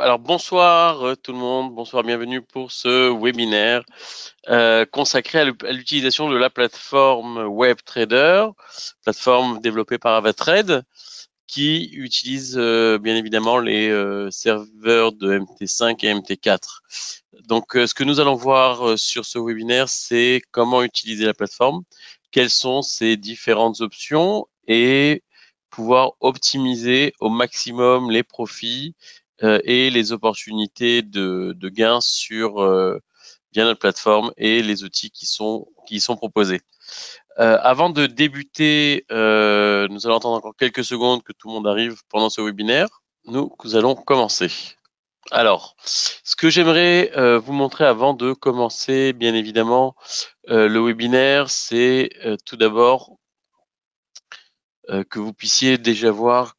Alors bonsoir tout le monde, bonsoir, bienvenue pour ce webinaire consacré à l'utilisation de la plateforme WebTrader, plateforme développée par Avatrade, qui utilise bien évidemment les serveurs de MT5 et MT4. Donc ce que nous allons voir sur ce webinaire, c'est comment utiliser la plateforme, quelles sont ses différentes options et pouvoir optimiser au maximum les profits et les opportunités de gains sur bien notre plateforme et les outils qui y sont proposés. Avant de débuter, nous allons attendre encore quelques secondes que tout le monde arrive pendant ce webinaire. Nous allons commencer. Alors, ce que j'aimerais vous montrer avant de commencer, bien évidemment, le webinaire, c'est tout d'abord que vous puissiez déjà voir.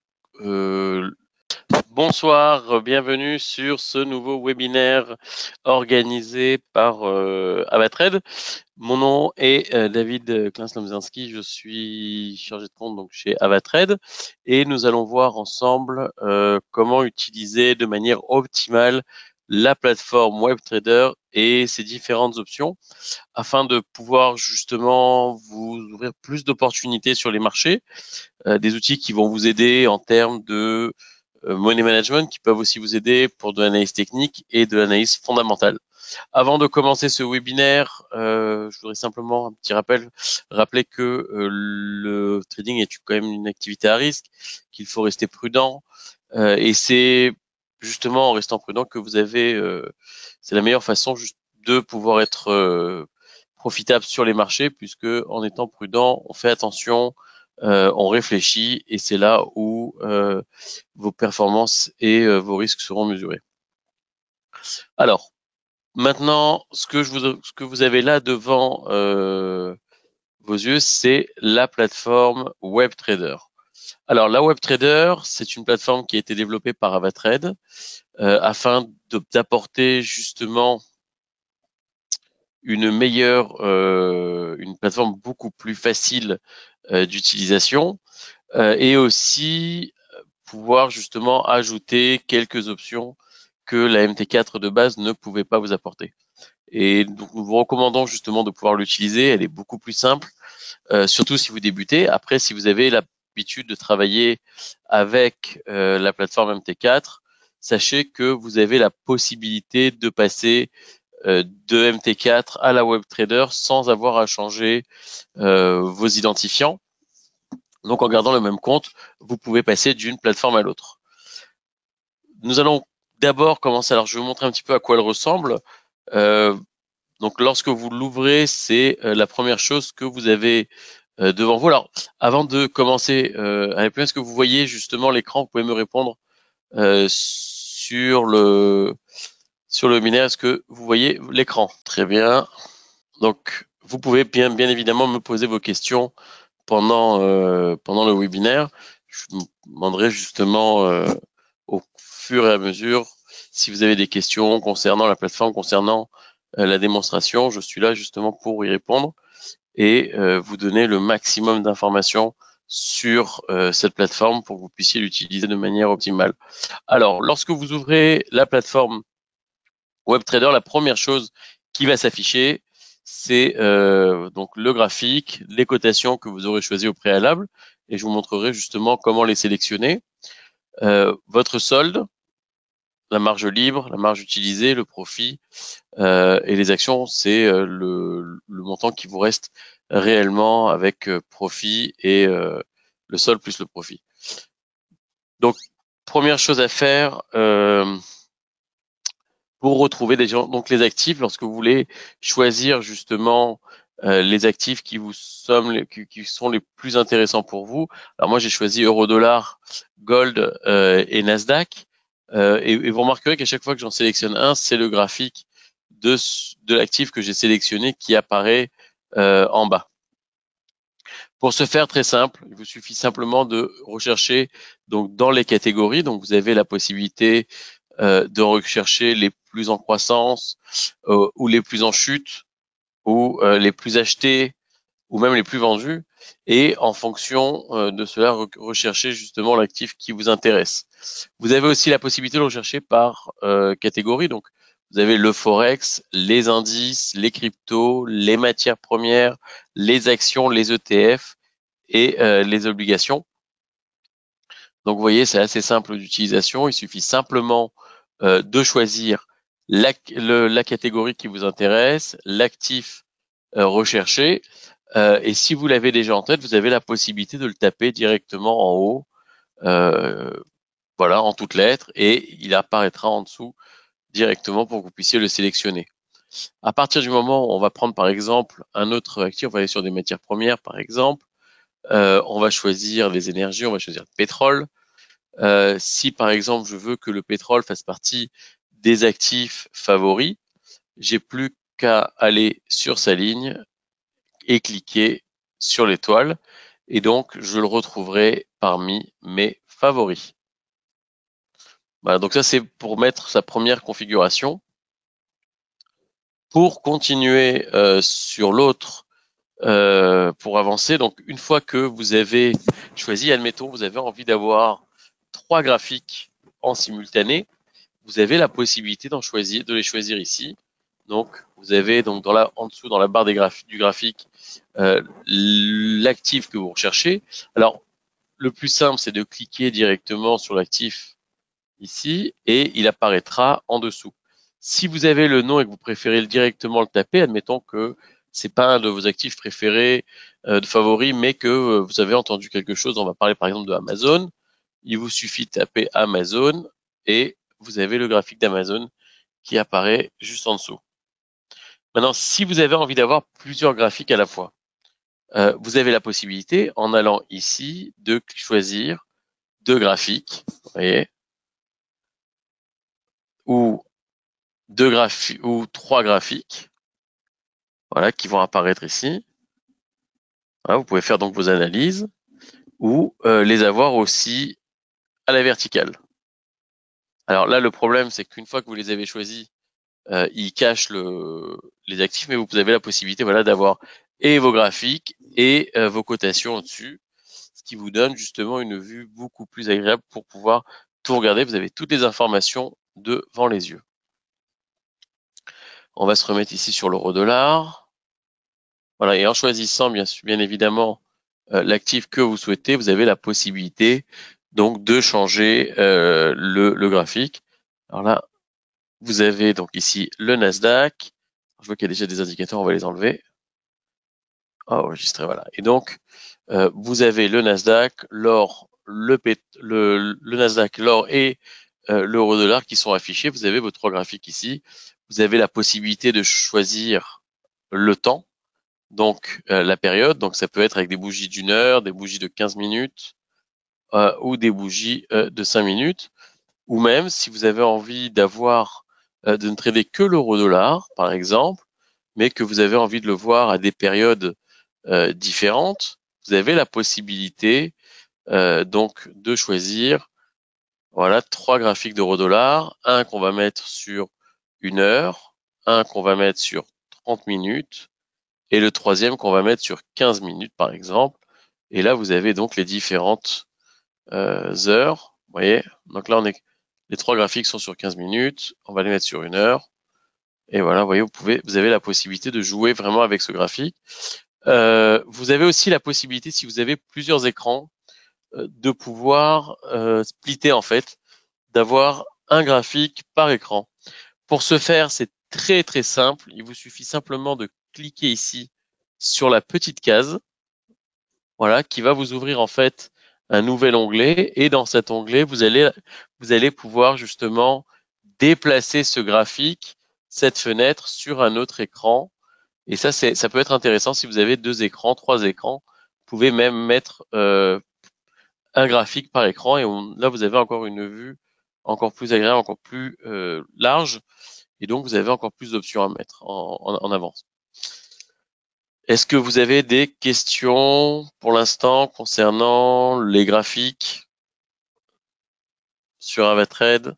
Bonsoir, bienvenue sur ce nouveau webinaire organisé par Avatrade. Mon nom est David Klins-Lomzinski, je suis chargé de compte donc chez Avatrade et nous allons voir ensemble comment utiliser de manière optimale la plateforme WebTrader et ses différentes options afin de pouvoir justement vous ouvrir plus d'opportunités sur les marchés, des outils qui vont vous aider en termes de money management, qui peuvent aussi vous aider pour de l'analyse technique et de l'analyse fondamentale. Avant de commencer ce webinaire, je voudrais simplement un petit rappeler que le trading est quand même une activité à risque, qu'il faut rester prudent, et c'est justement en restant prudent que vous avez, c'est la meilleure façon juste de pouvoir être profitable sur les marchés, puisque en étant prudent, on fait attention, on réfléchit, et c'est là où vos performances et vos risques seront mesurés. Alors, maintenant, ce que vous avez là devant vos yeux, c'est la plateforme WebTrader. Alors, la WebTrader, c'est une plateforme qui a été développée par Avatrade afin d'apporter justement une plateforme beaucoup plus facile d'utilisation et aussi pouvoir justement ajouter quelques options que la MT4 de base ne pouvait pas vous apporter. Et donc nous vous recommandons justement de pouvoir l'utiliser, elle est beaucoup plus simple, surtout si vous débutez. Après, si vous avez l'habitude de travailler avec la plateforme MT4, sachez que vous avez la possibilité de passer de MT4 à la WebTrader sans avoir à changer vos identifiants. Donc en gardant le même compte, vous pouvez passer d'une plateforme à l'autre. Nous allons d'abord commencer. Alors je vais vous montrer un petit peu à quoi elle ressemble. Donc lorsque vous l'ouvrez, c'est la première chose que vous avez devant vous. Alors avant de commencer, est-ce que vous voyez justement l'écran? Vous pouvez me répondre sur le webinaire. Est-ce que vous voyez l'écran? Très bien. Donc vous pouvez bien évidemment me poser vos questions pendant le webinaire. Je vous demanderai justement au fur et à mesure si vous avez des questions concernant la plateforme, concernant la démonstration. Je suis là justement pour y répondre et vous donner le maximum d'informations sur cette plateforme pour que vous puissiez l'utiliser de manière optimale. Alors, lorsque vous ouvrez la plateforme WebTrader, la première chose qui va s'afficher, c'est donc le graphique, les cotations que vous aurez choisies au préalable, et je vous montrerai justement comment les sélectionner. Votre solde, la marge libre, la marge utilisée, le profit et les actions, c'est le montant qui vous reste réellement avec profit et le solde plus le profit. Donc, première chose à faire pour retrouver donc les actifs, lorsque vous voulez choisir justement les actifs qui sont les plus intéressants pour vous. Alors moi, j'ai choisi Eurodollar, Gold et Nasdaq. Et vous remarquerez qu'à chaque fois que j'en sélectionne un, c'est le graphique de l'actif que j'ai sélectionné qui apparaît en bas. Pour ce faire, très simple, il vous suffit simplement de rechercher donc dans les catégories. Donc vous avez la possibilité de rechercher les plus en croissance ou les plus en chute ou les plus achetés ou même les plus vendus, et en fonction de cela, rechercher justement l'actif qui vous intéresse. Vous avez aussi la possibilité de rechercher par catégorie, donc vous avez le forex, les indices, les cryptos, les matières premières, les actions, les ETF et les obligations. Donc vous voyez, c'est assez simple d'utilisation. Il suffit simplement de choisir la catégorie qui vous intéresse, l'actif recherché. Et si vous l'avez déjà en tête, vous avez la possibilité de le taper directement en haut, voilà, en toutes lettres, et il apparaîtra en dessous directement pour que vous puissiez le sélectionner. À partir du moment où on va prendre par exemple un autre actif, on va aller sur des matières premières par exemple, on va choisir les énergies, on va choisir le pétrole. Si par exemple je veux que le pétrole fasse partie des actifs favoris, j'ai plus qu'à aller sur sa ligne et cliquer sur l'étoile, et donc je le retrouverai parmi mes favoris. Voilà, donc ça c'est pour mettre sa première configuration. Pour continuer sur l'autre, pour avancer, donc une fois que vous avez choisi, admettons, vous avez envie d'avoir 3 graphiques en simultané, vous avez la possibilité de les choisir ici. Donc, vous avez donc en dessous, dans la barre du graphique, l'actif que vous recherchez. Alors, le plus simple, c'est de cliquer directement sur l'actif ici et il apparaîtra en dessous. Si vous avez le nom et que vous préférez directement le taper, admettons que c'est pas un de vos actifs préférés, de favoris, mais que vous avez entendu quelque chose, on va parler par exemple de Amazon, il vous suffit de taper Amazon et vous avez le graphique d'Amazon qui apparaît juste en dessous. Maintenant, si vous avez envie d'avoir plusieurs graphiques à la fois, vous avez la possibilité, en allant ici, de choisir 2 graphiques, vous voyez, ou 3 graphiques, voilà, qui vont apparaître ici. Voilà, vous pouvez faire donc vos analyses ou les avoir aussi à la verticale. Alors là, le problème, c'est qu'une fois que vous les avez choisis, ils cachent les actifs, mais vous avez la possibilité, voilà, d'avoir et vos graphiques et vos cotations au-dessus, ce qui vous donne justement une vue beaucoup plus agréable pour pouvoir tout regarder. Vous avez toutes les informations devant les yeux. On va se remettre ici sur l'euro-dollar. Voilà, et en choisissant bien évidemment l'actif que vous souhaitez, vous avez la possibilité donc de changer le graphique. Alors là, vous avez donc ici le Nasdaq. Je vois qu'il y a déjà des indicateurs, on va les enlever. Enregistrer, voilà. Et donc, vous avez le Nasdaq, l'or, le Nasdaq, l'or et l'euro-dollar qui sont affichés. Vous avez vos 3 graphiques ici. Vous avez la possibilité de choisir le temps, donc la période. Donc, ça peut être avec des bougies d'1 heure, des bougies de 15 minutes ou des bougies de 5 minutes. Ou même, si vous avez envie de ne trader que l'euro-dollar, par exemple, mais que vous avez envie de le voir à des périodes différentes, vous avez la possibilité donc de choisir, voilà, 3 graphiques d'euro-dollar, un qu'on va mettre sur 1 heure, un qu'on va mettre sur 30 minutes et le troisième qu'on va mettre sur 15 minutes par exemple. Et là, vous avez donc les différentes heures. Vous voyez, donc là, les 3 graphiques sont sur 15 minutes. On va les mettre sur 1 heure. Et voilà, vous voyez, vous avez la possibilité de jouer vraiment avec ce graphique. Vous avez aussi la possibilité, si vous avez plusieurs écrans, de pouvoir splitter en fait, d'avoir un graphique par écran. Pour ce faire, c'est très très simple. Il vous suffit simplement de cliquer ici sur la petite case, voilà, qui va vous ouvrir en fait un nouvel onglet. Et dans cet onglet, vous allez pouvoir justement déplacer ce graphique, cette fenêtre, sur un autre écran. Et ça peut être intéressant si vous avez 2 écrans, 3 écrans. Vous pouvez même mettre un graphique par écran et là vous avez encore une vue encore plus agréable, encore plus large, et donc vous avez encore plus d'options à mettre en avance. Est-ce que vous avez des questions pour l'instant concernant les graphiques sur Avatrade?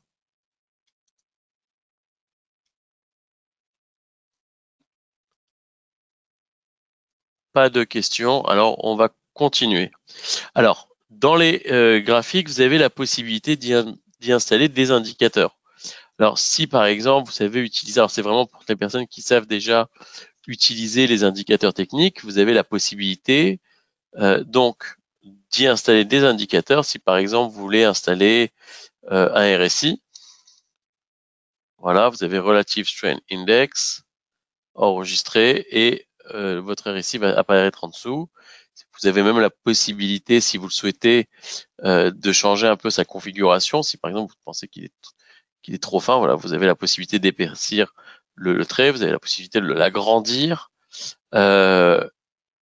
pas de questions. Alors, on va continuer. Alors, dans les graphiques, vous avez la possibilité d'y installer des indicateurs. Alors, si par exemple, vous savez utiliser, alors c'est vraiment pour les personnes qui savent déjà utiliser les indicateurs techniques, vous avez la possibilité donc d'y installer des indicateurs. Si par exemple, vous voulez installer un RSI, voilà, vous avez Relative Strength Index enregistré et votre RSI va apparaître en dessous. Vous avez même la possibilité, si vous le souhaitez, de changer un peu sa configuration. Si par exemple vous pensez qu'il est trop fin, voilà, vous avez la possibilité d'épaissir le trait, vous avez la possibilité de l'agrandir.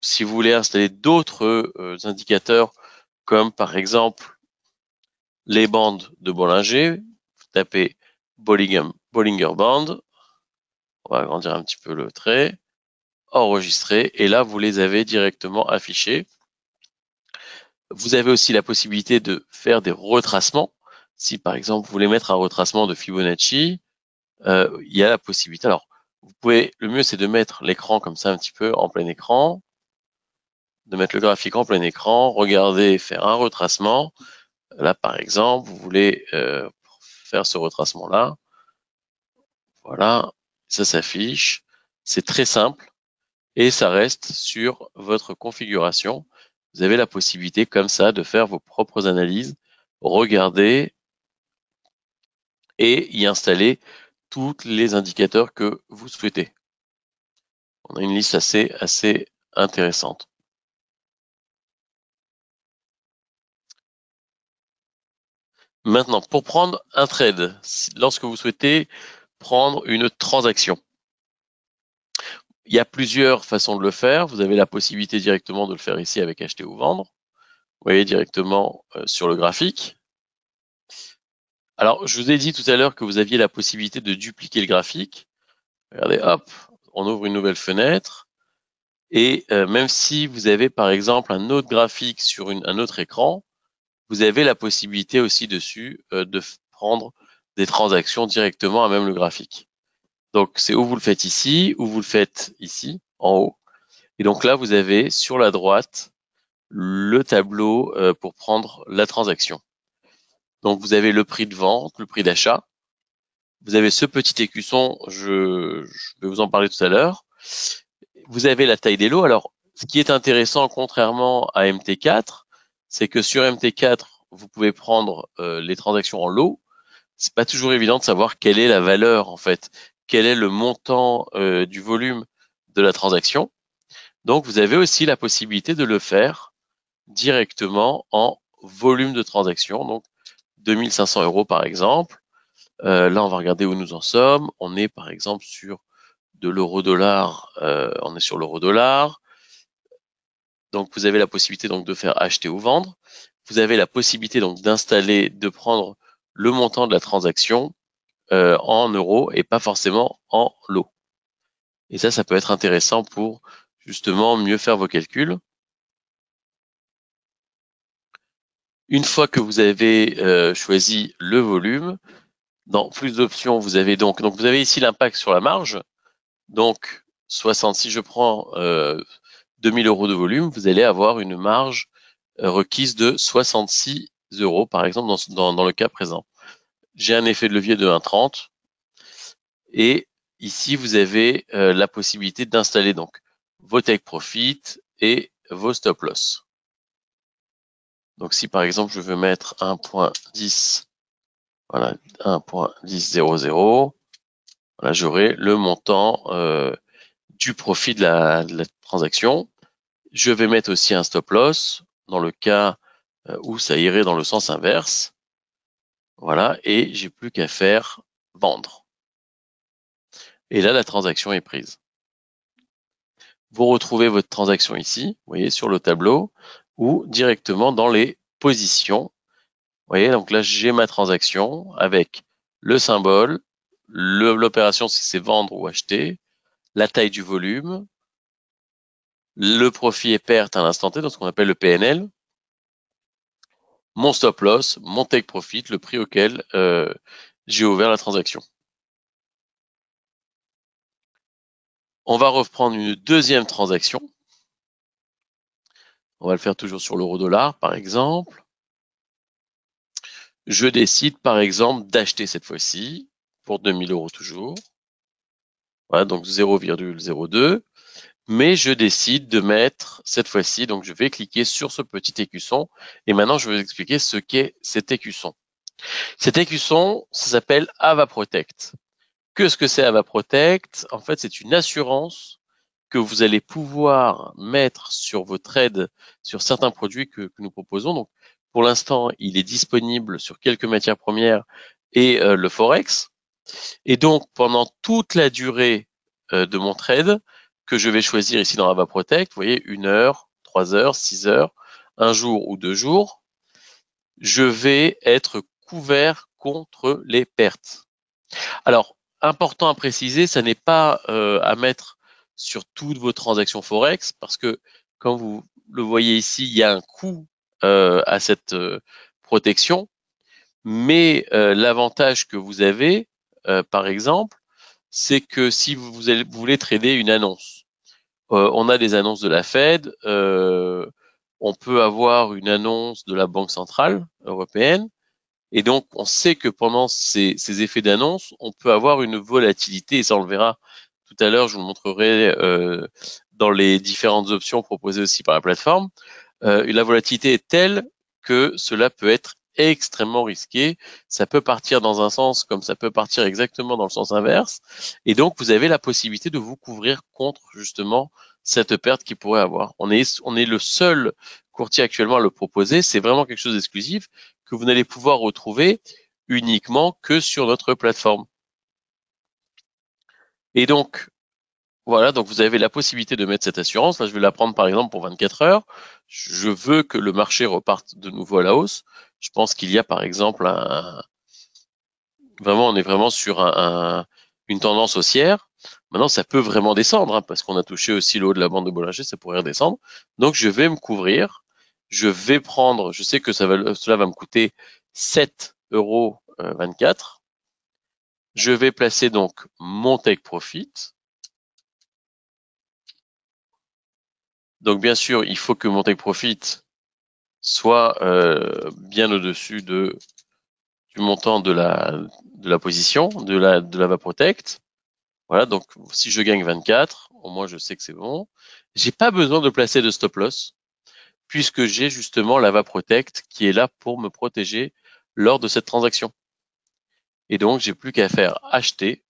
Si vous voulez installer d'autres indicateurs, comme par exemple les bandes de Bollinger, vous tapez Bollinger Band, on va agrandir un petit peu le trait, enregistrer, et là vous les avez directement affichés. Vous avez aussi la possibilité de faire des retracements. Si par exemple vous voulez mettre un retracement de Fibonacci, il y a la possibilité. Alors, vous pouvez, le mieux c'est de mettre l'écran comme ça un petit peu en plein écran, de mettre le graphique en plein écran, regarder, faire un retracement. Là par exemple, vous voulez faire ce retracement-là. Voilà, ça s'affiche. C'est très simple et ça reste sur votre configuration. Vous avez la possibilité comme ça de faire vos propres analyses, regarder et y installer tous les indicateurs que vous souhaitez. On a une liste assez intéressante. Maintenant, pour prendre un trade, lorsque vous souhaitez prendre une transaction, il y a plusieurs façons de le faire. Vous avez la possibilité directement de le faire ici avec acheter ou vendre. Vous voyez directement sur le graphique. Alors, je vous ai dit tout à l'heure que vous aviez la possibilité de dupliquer le graphique. Regardez, hop, on ouvre une nouvelle fenêtre. Et même si vous avez par exemple un autre graphique sur un autre écran, vous avez la possibilité aussi dessus de prendre des transactions directement à même le graphique. Donc c'est ou vous le faites ici, ou vous le faites ici, en haut. Et donc là, vous avez sur la droite le tableau pour prendre la transaction. Donc vous avez le prix de vente, le prix d'achat. Vous avez ce petit écusson, je vais vous en parler tout à l'heure. Vous avez la taille des lots. Alors, ce qui est intéressant, contrairement à MT4, c'est que sur MT4, vous pouvez prendre les transactions en lot. C'est pas toujours évident de savoir quelle est la valeur, en fait, quel est le montant du volume de la transaction. Donc, vous avez aussi la possibilité de le faire directement en volume de transaction. Donc, 2500 € par exemple. Là, on va regarder où nous en sommes. On est par exemple sur de l'euro-dollar. On est sur l'euro-dollar. Donc, vous avez la possibilité donc de faire acheter ou vendre. Vous avez la possibilité donc d'installer, de prendre le montant de la transaction en euros et pas forcément en lot. Et ça peut être intéressant pour justement mieux faire vos calculs. Une fois que vous avez choisi le volume, dans plus d'options, vous avez donc vous avez ici l'impact sur la marge. Donc 60, si je prends 2000 € de volume, vous allez avoir une marge requise de 66 € par exemple dans le cas présent. J'ai un effet de levier de 1,30 et ici vous avez la possibilité d'installer donc vos take profit et vos stop loss. Donc si par exemple je veux mettre 1.10, voilà 1.1000, voilà, j'aurai le montant du profit de la transaction. Je vais mettre aussi un stop loss dans le cas où ça irait dans le sens inverse. Voilà, et j'ai plus qu'à faire vendre. Et là, la transaction est prise. Vous retrouvez votre transaction ici, vous voyez, sur le tableau, ou directement dans les positions. Vous voyez, donc là, j'ai ma transaction avec le symbole, l'opération si c'est vendre ou acheter, la taille du volume, le profit et perte à l'instant T, dans ce qu'on appelle le PNL, mon stop loss, mon take profit, le prix auquel j'ai ouvert la transaction. On va reprendre une deuxième transaction. On va le faire toujours sur l'euro-dollar, par exemple. Je décide, par exemple, d'acheter cette fois-ci, pour 2000 € toujours. Voilà, donc 0,02. Mais je décide de mettre cette fois-ci, donc je vais cliquer sur ce petit écusson. Et maintenant, je vais vous expliquer ce qu'est cet écusson. Cet écusson, ça s'appelle Ava Protect. Qu'est-ce que c'est Ava Protect? En fait, c'est une assurance que vous allez pouvoir mettre sur vos trades, sur certains produits que nous proposons. Donc, pour l'instant, il est disponible sur quelques matières premières et le Forex. Et donc, pendant toute la durée de mon trade, que je vais choisir ici dans Ava Protect, vous voyez, 1 heure, 3 heures, 6 heures, 1 jour ou 2 jours, je vais être couvert contre les pertes. Alors, important à préciser, ça n'est pas à mettre sur toutes vos transactions Forex, parce que, comme vous le voyez ici, il y a un coût à cette protection, mais l'avantage que vous avez, par exemple, c'est que si vous voulez trader une annonce, on a des annonces de la Fed, on peut avoir une annonce de la Banque centrale européenne, et donc on sait que pendant ces effets d'annonce, on peut avoir une volatilité, et ça on le verra tout à l'heure, je vous le montrerai dans les différentes options proposées aussi par la plateforme. La volatilité est telle que cela peut être extrêmement risqué. Ça peut partir dans un sens comme ça peut partir exactement dans le sens inverse. Et donc, vous avez la possibilité de vous couvrir contre justement cette perte qu'il pourrait avoir. On est le seul courtier actuellement à le proposer. C'est vraiment quelque chose d'exclusif que vous n'allez pouvoir retrouver uniquement que sur notre plateforme. Et donc, voilà, donc vous avez la possibilité de mettre cette assurance. Là, je vais la prendre par exemple pour 24 heures. Je veux que le marché reparte de nouveau à la hausse. Je pense qu'il y a par exemple vraiment, on est vraiment sur une tendance haussière. Maintenant, ça peut vraiment descendre, hein, parce qu'on a touché aussi le haut de la bande de Bollinger, ça pourrait redescendre. Donc, je vais me couvrir. Je vais prendre, je sais que cela va me coûter 7,24 €. Je vais placer donc mon take profit. Donc bien sûr, il faut que mon take profit soit bien au-dessus du montant de la position, de la VaProtect. Voilà, donc si je gagne 24, au moins je sais que c'est bon. J'ai pas besoin de placer de stop loss, puisque j'ai justement la VaProtect qui est là pour me protéger lors de cette transaction. Et donc j'ai plus qu'à faire acheter,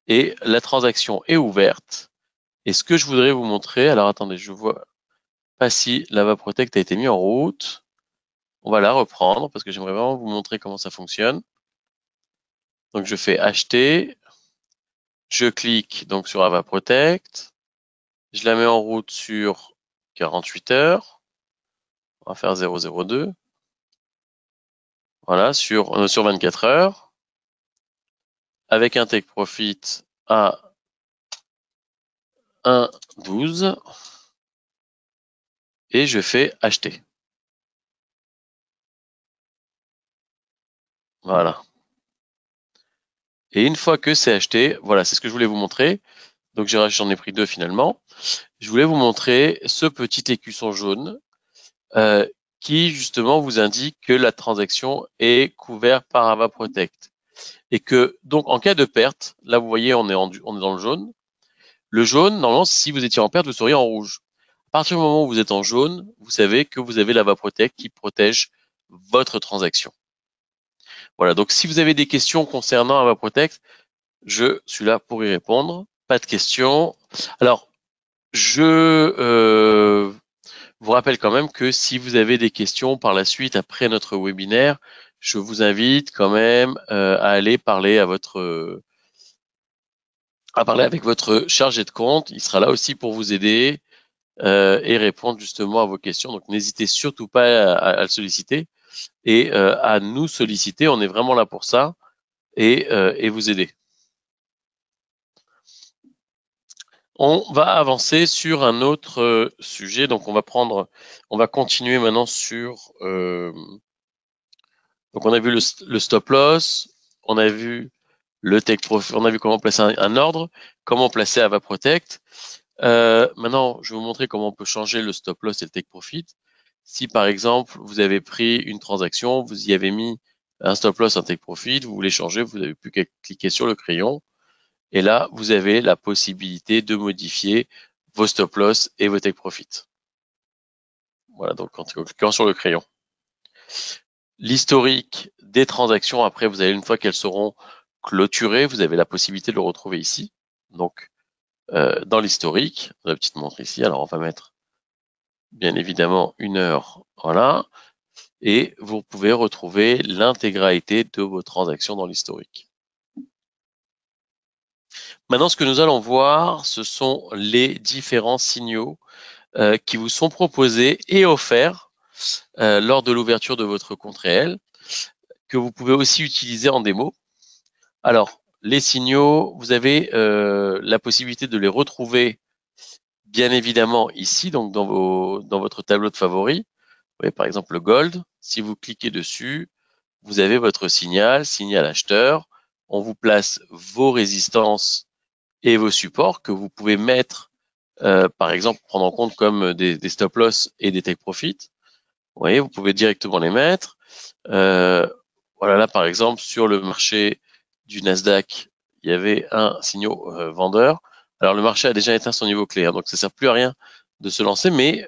et la transaction est ouverte. Et ce que je voudrais vous montrer, alors attendez, je vois pas si la VaProtect a été mis en route. On va la reprendre parce que j'aimerais vraiment vous montrer comment ça fonctionne. Donc je fais acheter, je clique donc sur Ava Protect, je la mets en route sur 48 heures, on va faire 002, voilà, sur 24 heures, avec un take profit à 1,12 et je fais acheter. Voilà. Et une fois que c'est acheté, voilà, c'est ce que je voulais vous montrer. Donc j'en ai pris 2 finalement. Je voulais vous montrer ce petit écusson jaune qui justement vous indique que la transaction est couverte par Ava Protect. Et que donc en cas de perte, là vous voyez on est dans le jaune. Le jaune, normalement, si vous étiez en perte, vous seriez en rouge. À partir du moment où vous êtes en jaune, vous savez que vous avez l'Ava Protect qui protège votre transaction. Voilà, donc si vous avez des questions concernant Ava Protect, je suis là pour y répondre. Pas de questions. Alors, je vous rappelle quand même que si vous avez des questions par la suite après notre webinaire, je vous invite quand même à aller parler avec votre chargé de compte. Il sera là aussi pour vous aider et répondre justement à vos questions. Donc n'hésitez surtout pas à le solliciter et à nous solliciter. On est vraiment là pour ça et vous aider. On va avancer sur un autre sujet. Donc on va continuer maintenant sur. Donc on a vu le stop loss, on a vu le take profit, on a vu comment placer un ordre, comment placer Ava Protect. Maintenant, je vais vous montrer comment on peut changer le stop loss et le take profit. Si par exemple, vous avez pris une transaction, vous y avez mis un stop loss, un take profit, vous voulez changer, vous n'avez plus qu'à cliquer sur le crayon. Et là, vous avez la possibilité de modifier vos stop loss et vos take profit. Voilà, donc en cliquant sur le crayon. L'historique des transactions, après, vous avez une fois qu'elles seront clôturées, vous avez la possibilité de le retrouver ici. Donc, dans l'historique, la petite montre ici, alors on va mettre bien évidemment 1 heure, voilà, et vous pouvez retrouver l'intégralité de vos transactions dans l'historique. Maintenant, ce que nous allons voir, ce sont les différents signaux qui vous sont proposés et offerts lors de l'ouverture de votre compte réel, que vous pouvez aussi utiliser en démo. Alors, les signaux, vous avez la possibilité de les retrouver bien évidemment ici, donc dans votre tableau de favoris. Vous voyez par exemple le gold, si vous cliquez dessus, vous avez votre signal acheteur, on vous place vos résistances et vos supports que vous pouvez mettre, par exemple, prendre en compte comme des stop loss et des take profit. Vous voyez, vous pouvez directement les mettre. Voilà, là par exemple, sur le marché du Nasdaq, il y avait un signal vendeur. Alors le marché a déjà atteint son niveau clé, hein, donc ça sert plus à rien de se lancer, mais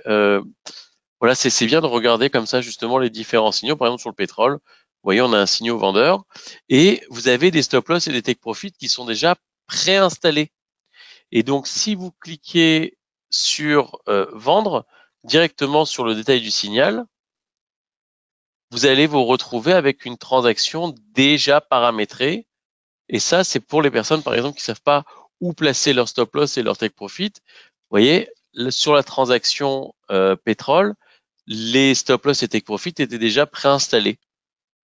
voilà, c'est bien de regarder comme ça justement les différents signaux. Par exemple sur le pétrole, vous voyez, on a un signal vendeur et vous avez des stop loss et des take profit qui sont déjà préinstallés. Et donc si vous cliquez sur vendre directement sur le détail du signal, vous allez vous retrouver avec une transaction déjà paramétrée. Et ça, c'est pour les personnes, par exemple, qui ne savent pas où placer leur stop loss et leur take profit. Vous voyez, sur la transaction pétrole, les stop loss et take profit étaient déjà préinstallés.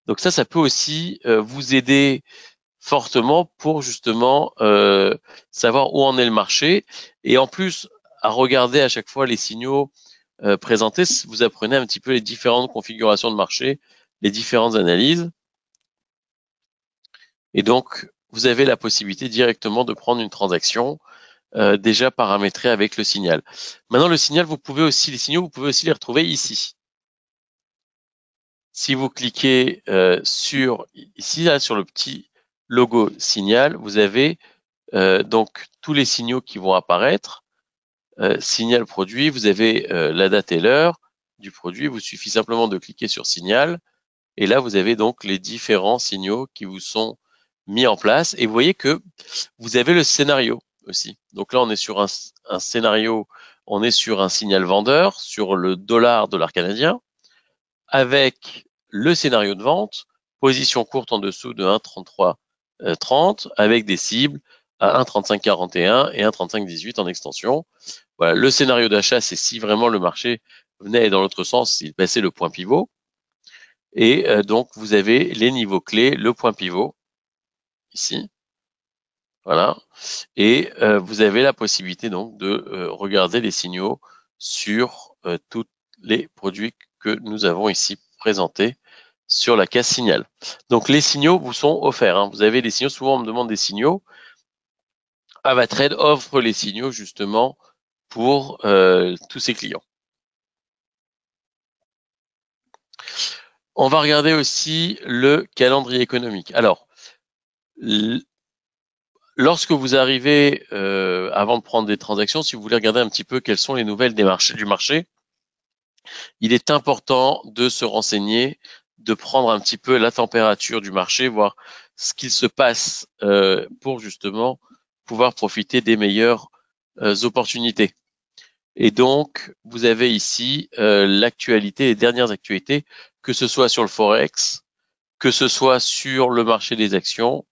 Donc ça peut aussi vous aider fortement pour justement savoir où en est le marché. Et en plus, à regarder à chaque fois les signaux présentés, vous apprenez un petit peu les différentes configurations de marché, les différentes analyses. Et donc, vous avez la possibilité directement de prendre une transaction déjà paramétrée avec le signal. Maintenant, le signal, les signaux, vous pouvez aussi les retrouver ici. Si vous cliquez sur ici, là, sur le petit logo signal, vous avez donc tous les signaux qui vont apparaître. Signal produit, vous avez la date et l'heure du produit. Il vous suffit simplement de cliquer sur signal. Et là, vous avez donc les différents signaux qui vous sont mis en place. Et vous voyez que vous avez le scénario aussi. Donc là, on est sur un scénario, on est sur un signal vendeur, sur le dollar canadien, avec le scénario de vente, position courte en dessous de 1,3330, avec des cibles à 1,3541 et 1,3518 en extension. Voilà, le scénario d'achat, c'est si vraiment le marché venait dans l'autre sens, s'il passait le point pivot. Et donc, vous avez les niveaux clés, le point pivot, ici. Voilà. Et vous avez la possibilité donc de regarder les signaux sur tous les produits que nous avons ici présentés sur la case signal. Donc les signaux vous sont offerts. Hein. Vous avez des signaux, souvent on me demande des signaux. Avatrade offre les signaux justement pour tous ses clients. On va regarder aussi le calendrier économique. Alors, lorsque vous arrivez, avant de prendre des transactions, si vous voulez regarder un petit peu quelles sont les nouvelles du marché, il est important de se renseigner, de prendre un petit peu la température du marché, voir ce qu'il se passe pour justement pouvoir profiter des meilleures opportunités. Et donc, vous avez ici l'actualité, les dernières actualités, que ce soit sur le Forex, que ce soit sur le marché des actions,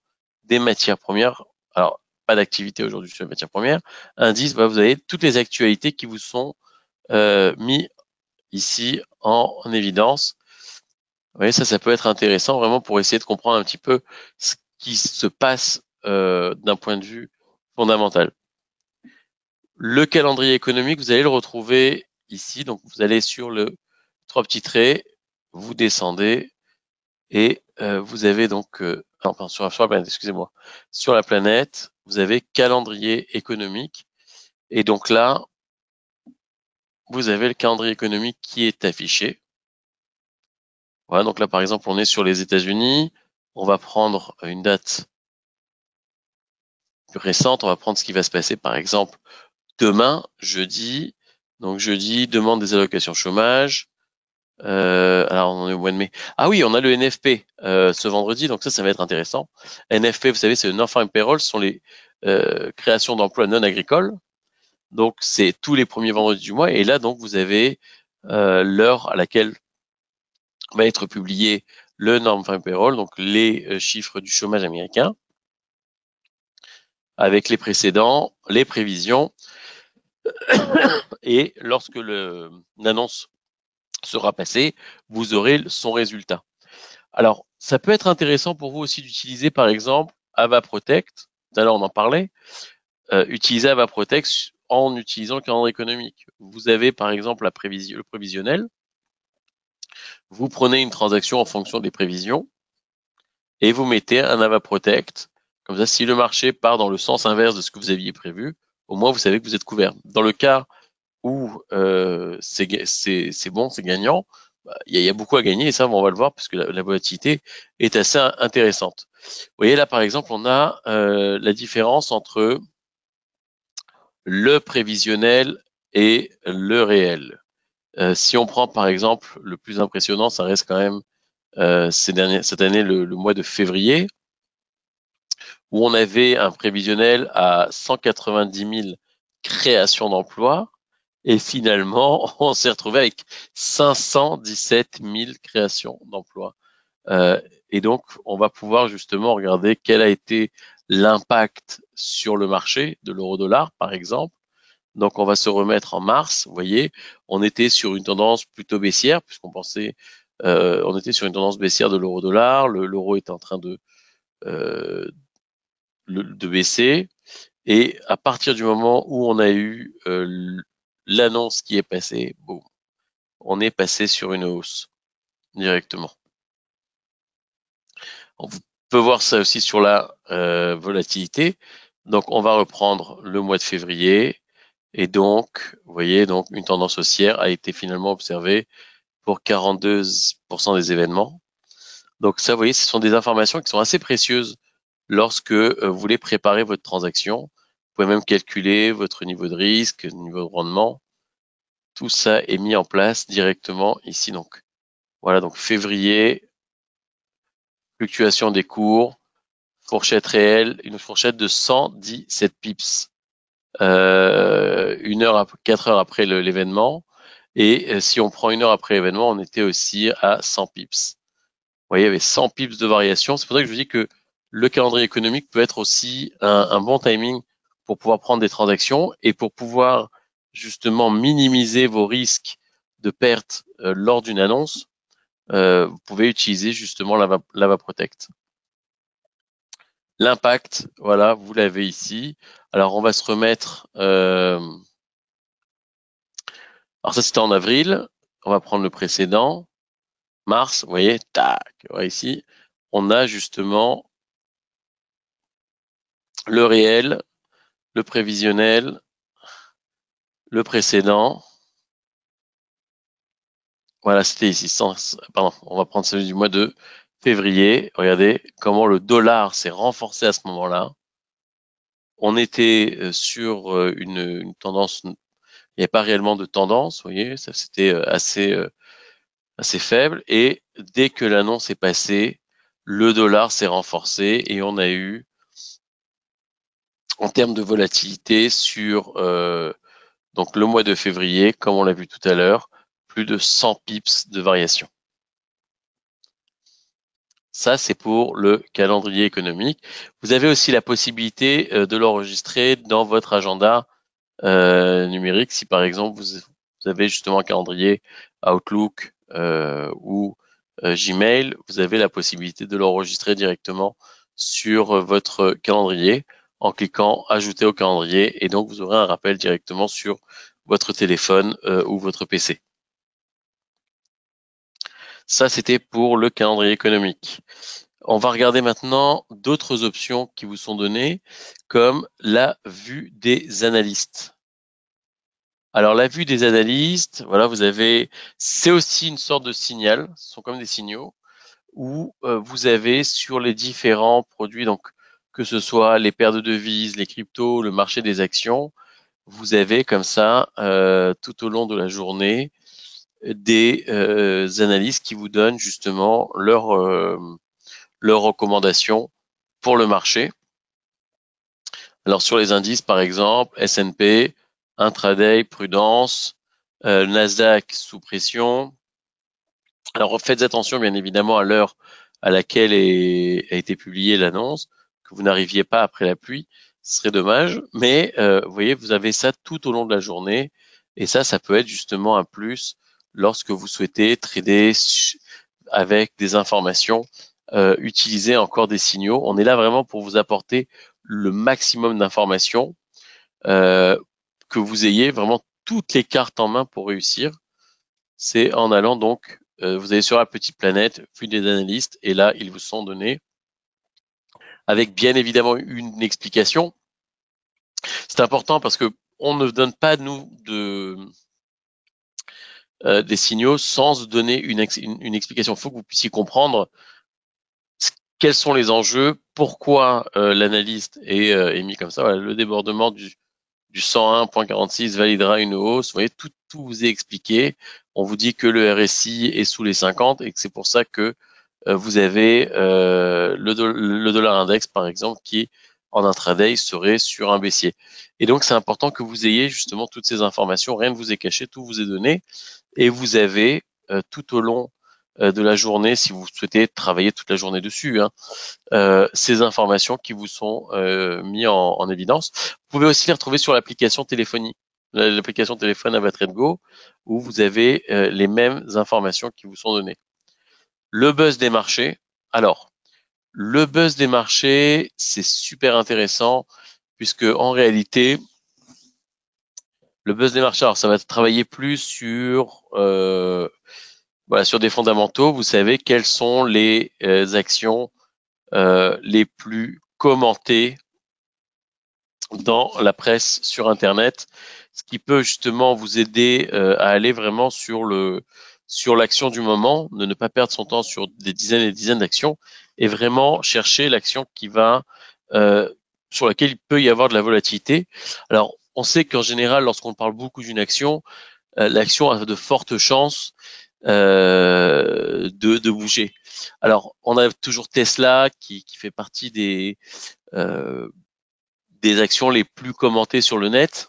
des matières premières. Alors, pas d'activité aujourd'hui sur les matières premières. Indice, vous avez toutes les actualités qui vous sont mis ici en évidence. Vous voyez, ça peut être intéressant vraiment pour essayer de comprendre un petit peu ce qui se passe d'un point de vue fondamental. Le calendrier économique, vous allez le retrouver ici. Donc, vous allez sur le 3 petits traits, vous descendez et vous avez donc, sur la planète, excusez-moi, sur la planète, vous avez calendrier économique Et donc là, vous avez le calendrier économique qui est affiché. Voilà, donc là, par exemple, on est sur les États-Unis. On va prendre une date plus récente. On va prendre ce qui va se passer, par exemple, demain, jeudi. Donc jeudi, demande des allocations chômage. Alors on est au mois de mai. Ah oui, on a le NFP ce vendredi, donc ça va être intéressant. NFP, vous savez, c'est le Non-Farm Payroll, ce sont les créations d'emplois non agricoles. Donc c'est tous les premiers vendredis du mois. Et là, donc, vous avez l'heure à laquelle va être publié le Non-Farm Payroll, donc les chiffres du chômage américain, avec les précédents, les prévisions, et lorsque l'annonce sera passée, vous aurez son résultat. Alors, ça peut être intéressant pour vous aussi d'utiliser, par exemple, Ava Protect. Tout à l'heure, on en parlait. Utiliser Ava Protect en utilisant le calendrier économique. Vous avez, par exemple, le prévisionnel. Vous prenez une transaction en fonction des prévisions et vous mettez un Ava Protect. Comme ça, si le marché part dans le sens inverse de ce que vous aviez prévu, au moins, vous savez que vous êtes couvert. Dans le cas où c'est bon, c'est gagnant, il y a beaucoup à gagner et ça, on va le voir parce que la volatilité est assez intéressante. Vous voyez là, par exemple, on a la différence entre le prévisionnel et le réel. Si on prend par exemple le plus impressionnant, ça reste quand même cette année le mois de février, où on avait un prévisionnel à 190 000 créations d'emplois. Et finalement, on s'est retrouvé avec 517 000 créations d'emplois. Et donc, on va pouvoir justement regarder quel a été l'impact sur le marché de l'euro-dollar, par exemple. Donc, on va se remettre en mars. Vous voyez, on était sur une tendance plutôt baissière, puisqu'on pensait, on était sur une tendance baissière de l'euro-dollar. L'euro est en train de baisser. Et à partir du moment où on a eu l'annonce qui est passée, boum, on est passé sur une hausse directement. On peut voir ça aussi sur la volatilité. Donc, on va reprendre le mois de février. Et donc, vous voyez, donc une tendance haussière a été finalement observée pour 42% des événements. Donc ça, vous voyez, ce sont des informations qui sont assez précieuses lorsque vous voulez préparer votre transaction. Vous pouvez même calculer votre niveau de risque, niveau de rendement. Tout ça est mis en place directement ici. Donc, voilà, donc février, fluctuation des cours, fourchette réelle, une fourchette de 117 pips. 4 heures après l'événement. Et si on prend 1 heure après l'événement, on était aussi à 100 pips. Vous voyez, il y avait 100 pips de variation. C'est pour ça que je vous dis que le calendrier économique peut être aussi un bon timing pour pouvoir prendre des transactions et pour pouvoir justement minimiser vos risques de perte lors d'une annonce. Vous pouvez utiliser justement l'Ava Protect. L'impact, voilà, vous l'avez ici. Alors, on va se remettre. Alors ça, c'était en avril. On va prendre le précédent. Mars, vous voyez, tac, voilà, ici, on a justement le réel, le prévisionnel, le précédent. Voilà, c'était ici. Pardon, on va prendre celui du mois de février. Regardez comment le dollar s'est renforcé à ce moment-là. On était sur une tendance, il n'y avait pas réellement de tendance, vous voyez, ça c'était assez faible. Et dès que l'annonce est passée, le dollar s'est renforcé et on a eu, en termes de volatilité, sur donc le mois de février, comme on l'a vu tout à l'heure, plus de 100 pips de variation. Ça, c'est pour le calendrier économique. Vous avez aussi la possibilité de l'enregistrer dans votre agenda numérique. Si par exemple vous avez justement un calendrier Outlook ou Gmail, vous avez la possibilité de l'enregistrer directement sur votre calendrier en cliquant Ajouter au calendrier et donc vous aurez un rappel directement sur votre téléphone ou votre PC. Ça, c'était pour le calendrier économique. On va regarder maintenant d'autres options qui vous sont données, comme la vue des analystes. Alors la vue des analystes, voilà, c'est aussi une sorte de signal, ce sont comme des signaux où vous avez sur les différents produits, donc que ce soit les paires de devises, les cryptos, le marché des actions, vous avez comme ça tout au long de la journée des analystes qui vous donnent justement leurs recommandations pour le marché. Alors sur les indices, par exemple, S&P, intraday, prudence, Nasdaq sous pression. Alors faites attention bien évidemment à l'heure à laquelle a été publiée l'annonce, que vous n'arriviez pas après la pluie, ce serait dommage. Mais vous voyez, vous avez ça tout au long de la journée, et ça peut être justement un plus lorsque vous souhaitez trader avec des informations, utiliser encore des signaux. On est là vraiment pour vous apporter le maximum d'informations, que vous ayez vraiment toutes les cartes en main pour réussir. C'est en allant donc, vous allez sur la petite planète, vue des analystes, et là, ils vous sont donnés avec bien évidemment une explication. C'est important parce que on ne donne pas, nous, des signaux sans donner une explication. Il faut que vous puissiez comprendre quels sont les enjeux, pourquoi l'analyste est mis comme ça. Voilà, le débordement du 101.46 validera une hausse. Vous voyez, tout vous est expliqué. On vous dit que le RSI est sous les 50 et que c'est pour ça que vous avez le dollar index, par exemple, qui en intraday serait sur un baissier. Et donc, c'est important que vous ayez justement toutes ces informations. Rien ne vous est caché, tout vous est donné. Et vous avez tout au long de la journée, si vous souhaitez travailler toute la journée dessus, ces informations qui vous sont mises en évidence. Vous pouvez aussi les retrouver sur l'application téléphonie, l'application téléphone AvaTradeGo, où vous avez les mêmes informations qui vous sont données. Le buzz des marchés. Alors, le buzz des marchés, c'est super intéressant puisque en réalité, le buzz des marchés, alors ça va travailler plus sur sur des fondamentaux. Vous savez quelles sont les actions les plus commentées dans la presse sur Internet, ce qui peut justement vous aider à aller vraiment sur l'action du moment, de ne pas perdre son temps sur des dizaines et des dizaines d'actions, et vraiment chercher l'action qui va sur laquelle il peut y avoir de la volatilité. Alors, on sait qu'en général, lorsqu'on parle beaucoup d'une action, l'action a de fortes chances de bouger. Alors, on a toujours Tesla qui fait partie des actions les plus commentées sur le net.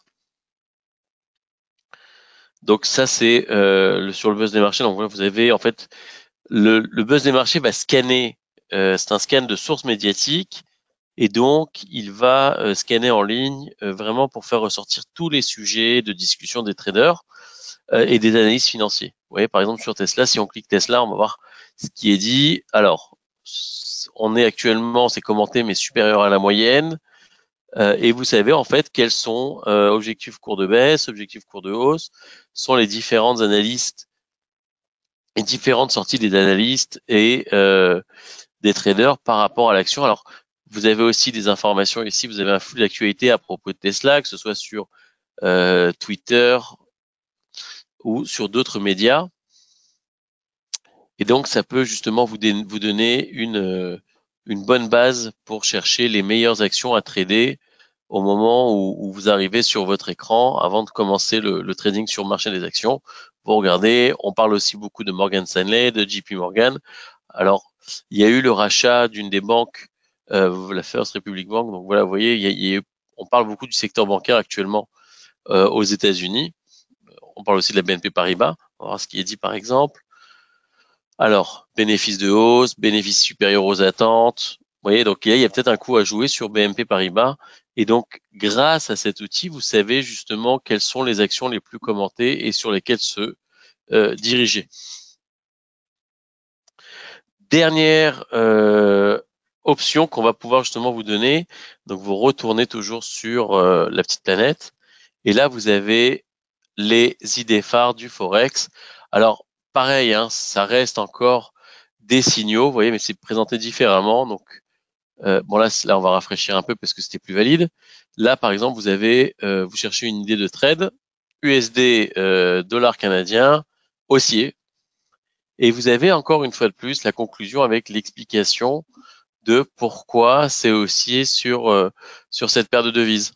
Donc ça, c'est sur le buzz des marchés. Donc voilà, vous avez en fait le buzz des marchés va scanner. C'est un scan de sources médiatiques et donc il va scanner en ligne vraiment pour faire ressortir tous les sujets de discussion des traders et des analystes financiers. Vous voyez, par exemple sur Tesla, si on clique Tesla, on va voir ce qui est dit. Alors, on est actuellement, c'est commenté, mais supérieur à la moyenne. Et vous savez en fait quels sont objectifs cours de baisse, objectifs cours de hausse, sont les différentes analystes et différentes sorties des analystes et des traders par rapport à l'action. Alors, vous avez aussi des informations ici, vous avez un flux d'actualité à propos de Tesla, que ce soit sur Twitter ou sur d'autres médias. Et donc, ça peut justement vous donner une bonne base pour chercher les meilleures actions à trader au moment où vous arrivez sur votre écran avant de commencer le trading sur le marché des actions. Vous regardez, on parle aussi beaucoup de Morgan Stanley, de JP Morgan. Alors, il y a eu le rachat d'une des banques, la First Republic Bank. Donc voilà, vous voyez, on parle beaucoup du secteur bancaire actuellement aux États-Unis. On parle aussi de la BNP Paribas. On va voir ce qui est dit par exemple. Alors, bénéfices de hausse, bénéfices supérieurs aux attentes. Vous voyez, donc il y a peut-être un coup à jouer sur BNP Paribas. Et donc, grâce à cet outil, vous savez justement quelles sont les actions les plus commentées et sur lesquelles se diriger. Dernière option qu'on va pouvoir justement vous donner. Donc, vous retournez toujours sur la petite planète. Et là, vous avez les idées phares du Forex. Alors, pareil, ça reste encore des signaux, vous voyez, mais c'est présenté différemment. Donc, bon là, on va rafraîchir un peu parce que c'était plus valide. Là, par exemple, vous cherchez une idée de trade, USD dollar canadien haussier. Et vous avez encore une fois de plus la conclusion avec l'explication de pourquoi c'est haussier sur cette paire de devises.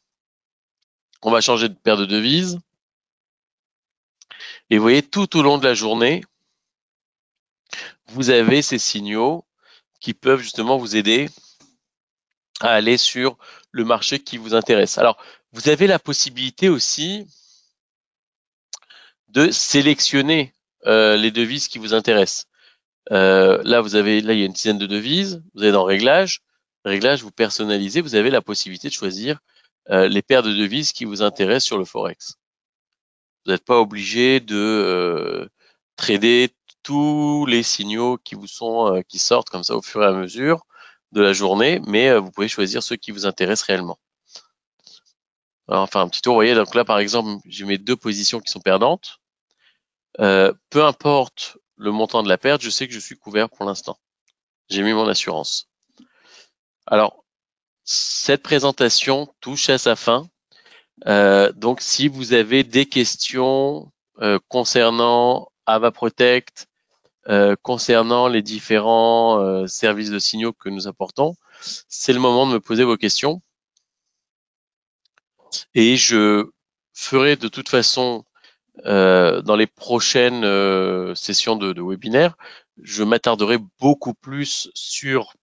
On va changer de paire de devises. Et vous voyez, tout au long de la journée, vous avez ces signaux qui peuvent justement vous aider à aller sur le marché qui vous intéresse. Alors, vous avez la possibilité aussi de sélectionner les devises qui vous intéressent. Là, il y a une dizaine de devises. Vous allez dans Réglages. Réglages, vous personnalisez. Vous avez la possibilité de choisir les paires de devises qui vous intéressent sur le Forex. Vous n'êtes pas obligé de trader tous les signaux qui sortent comme ça au fur et à mesure de la journée, mais vous pouvez choisir ceux qui vous intéressent réellement. Alors, enfin, un petit tour, vous voyez, donc là, par exemple, j'ai mes 2 positions qui sont perdantes. Peu importe le montant de la perte, je sais que je suis couvert pour l'instant. J'ai mis mon assurance. Alors, cette présentation touche à sa fin. Donc, si vous avez des questions concernant AvaProtect, concernant les différents services de signaux que nous apportons, c'est le moment de me poser vos questions. Et je ferai de toute façon dans les prochaines sessions de webinaire, je m'attarderai beaucoup plus sur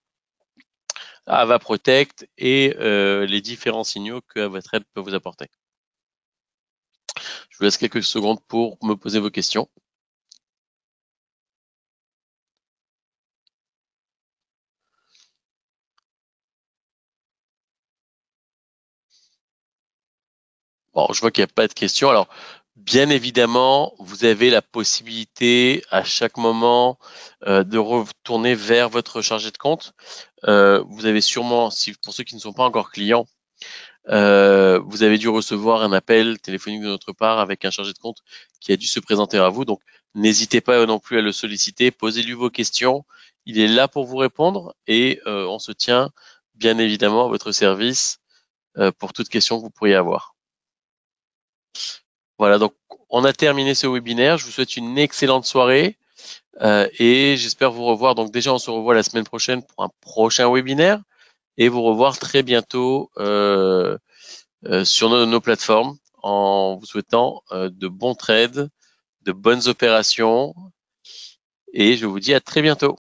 AvaProtect et les différents signaux que AvaTrade peut vous apporter. Je vous laisse quelques secondes pour me poser vos questions. Bon, je vois qu'il n'y a pas de questions. Alors, bien évidemment, vous avez la possibilité à chaque moment de retourner vers votre chargé de compte. Vous avez sûrement, pour ceux qui ne sont pas encore clients, vous avez dû recevoir un appel téléphonique de notre part avec un chargé de compte qui a dû se présenter à vous. Donc, n'hésitez pas non plus à le solliciter. Posez-lui vos questions. Il est là pour vous répondre et on se tient bien évidemment à votre service pour toute question que vous pourriez avoir. Voilà, donc on a terminé ce webinaire. Je vous souhaite une excellente soirée et j'espère vous revoir. Donc déjà, on se revoit la semaine prochaine pour un prochain webinaire et vous revoir très bientôt sur nos plateformes en vous souhaitant de bons trades, de bonnes opérations et je vous dis à très bientôt.